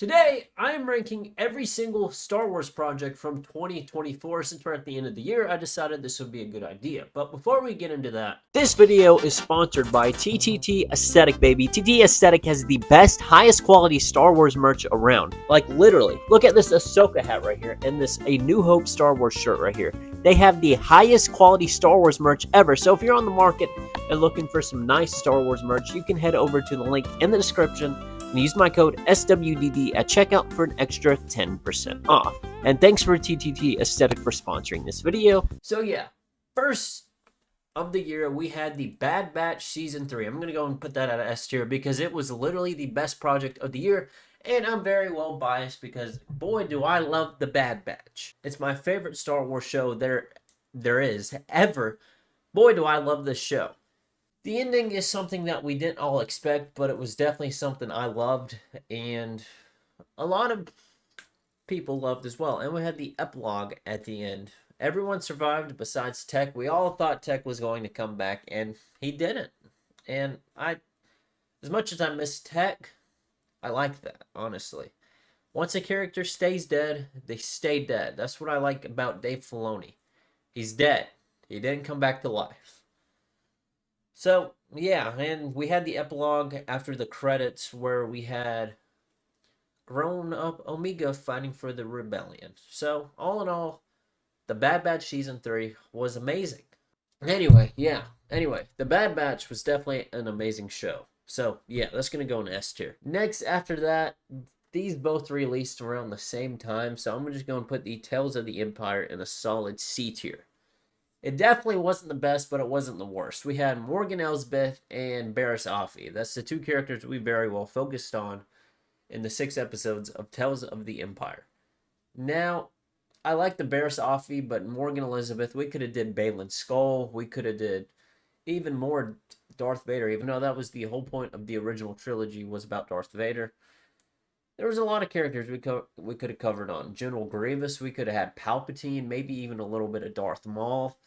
Today, I am ranking every single Star Wars project from 2024. Since we're at the end of the year, I decided this would be a good idea. But before we get into that, this video is sponsored by TTT Aesthetic, baby. TTT Aesthetic has the best, highest quality Star Wars merch around. Like, literally. Look at this Ahsoka hat right here and this A New Hope Star Wars shirt right here. They have the highest quality Star Wars merch ever. So if you're on the market and looking for some nice Star Wars merch, you can head over to the link in the description and use my code SWDD at checkout for an extra 10% off. And thanks for TTT Aesthetic for sponsoring this video. So yeah, first of the year, we had the Bad Batch Season 3. I'm going to go and put that at S tier because it was literally the best project of the year. And I'm very well biased because, boy, do I love the Bad Batch. It's my favorite Star Wars show there is ever. Boy, do I love this show. The ending is something that we didn't all expect, but it was definitely something I loved, and a lot of people loved as well. And we had the epilogue at the end. Everyone survived besides Tech. We all thought Tech was going to come back, and he didn't. And as much as I miss Tech, I like that, honestly. Once a character stays dead, they stay dead. That's what I like about Dave Filoni. He's dead. He didn't come back to life. So, yeah, and we had the epilogue after the credits where we had grown-up Omega fighting for the rebellion. So, all in all, the Bad Batch Season 3 was amazing. Anyway, the Bad Batch was definitely an amazing show. So, yeah, that's going to go in S tier. Next, after that, these both released around the same time, so I'm just going to put the Tales of the Empire in a solid C tier. It definitely wasn't the best, but it wasn't the worst. We had Morgan Elsbeth and Barriss Offee. That's the two characters we very well focused on in the 6 episodes of Tales of the Empire. Now, I like the Barriss Offee, but Morgan Elsbeth, we could have did Baylan Skoll. We could have did even more Darth Vader, even though that was the whole point of the original trilogy was about Darth Vader. There was a lot of characters we could have covered on. General Grievous, we could have had Palpatine, maybe even a little bit of Darth Maul.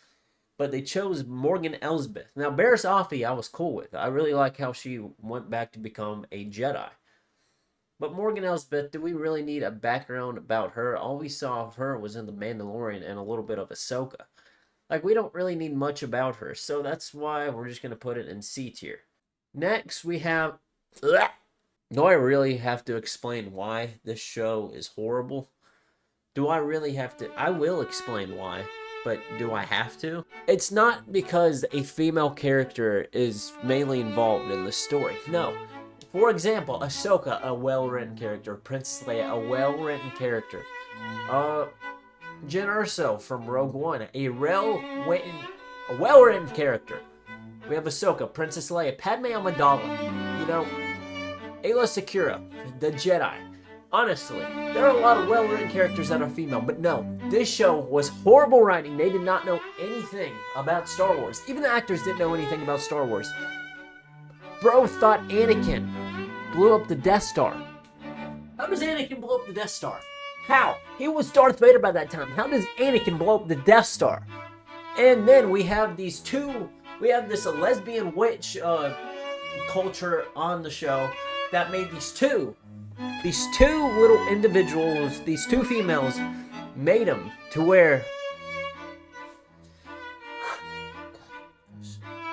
But they chose Morgan Elsbeth. Now, Barriss Offee, I was cool with. I really like how she went back to become a Jedi. But Morgan Elsbeth, do we really need a background about her? All we saw of her was in The Mandalorian and a little bit of Ahsoka. Like, we don't really need much about her. So that's why we're just going to put it in C tier. Next, we have... Do I really have to explain why this show is horrible? Do I really have to? I will explain why, but do I have to? It's not because a female character is mainly involved in the story. No. For example, Ahsoka, a well-written character. Princess Leia, a well-written character. Jyn Erso from Rogue One, a well-written character. We have Ahsoka, Princess Leia, Padme Amidala. You know, Ayla Secura, the Jedi. Honestly, there are a lot of well-written characters that are female, but no, this show was horrible writing. They did not know anything about Star Wars. Even the actors didn't know anything about Star Wars. Bro thought Anakin blew up the Death Star. How does Anakin blow up the Death Star? How? He was Darth Vader by that time. How does Anakin blow up the Death Star? And then we have this lesbian witch culture on the show that made these two little individuals, these two females, made them to where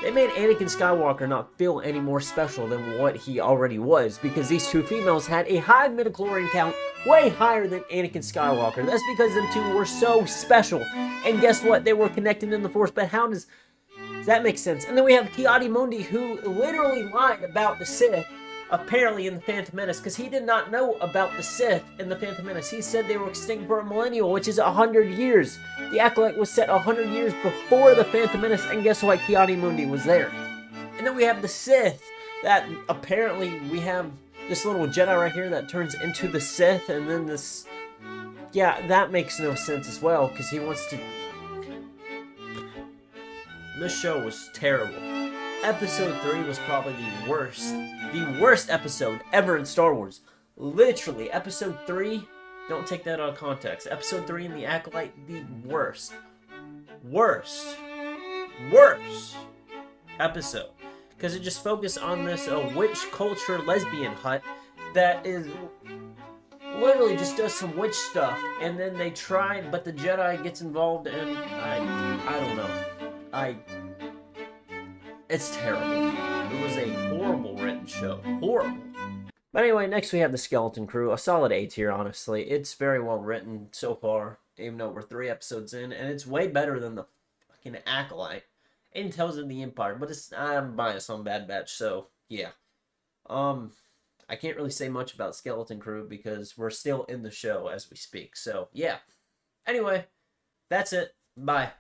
they made Anakin Skywalker not feel any more special than what he already was, because these two females had a high midichlorian count, way higher than Anakin Skywalker. That's because them two were so special. And guess what? They were connected in the Force, but how does that make sense? And then we have Ki-Adi-Mundi, who literally lied about the Sith, apparently in the Phantom Menace, because he did not know about the Sith in the Phantom Menace. He said they were extinct for a millennial, which is 100 years. The Acolyte was set 100 years before the Phantom Menace, and guess what? Ki-Adi-Mundi was there. And then we have the Sith, that apparently we have this little Jedi right here that turns into the Sith, and then this... Yeah, that makes no sense as well, because he wants to... This show was terrible. Episode 3 was probably the worst episode ever in Star Wars. Literally, Episode 3, don't take that out of context. Episode 3 in The Acolyte, the worst episode. Because it just focused on this witch culture lesbian hut that is literally just does some witch stuff, and then they try, but the Jedi gets involved, and I don't know. It's terrible. It was a horrible written show. Horrible. But anyway, next we have the Skeleton Crew. A solid A tier, honestly. It's very well written so far, even though we're 3 episodes in, and it's way better than the fucking Acolyte. And Tales of the Empire, but I'm biased on Bad Batch, so yeah. I can't really say much about Skeleton Crew because we're still in the show as we speak. So yeah. Anyway, that's it. Bye.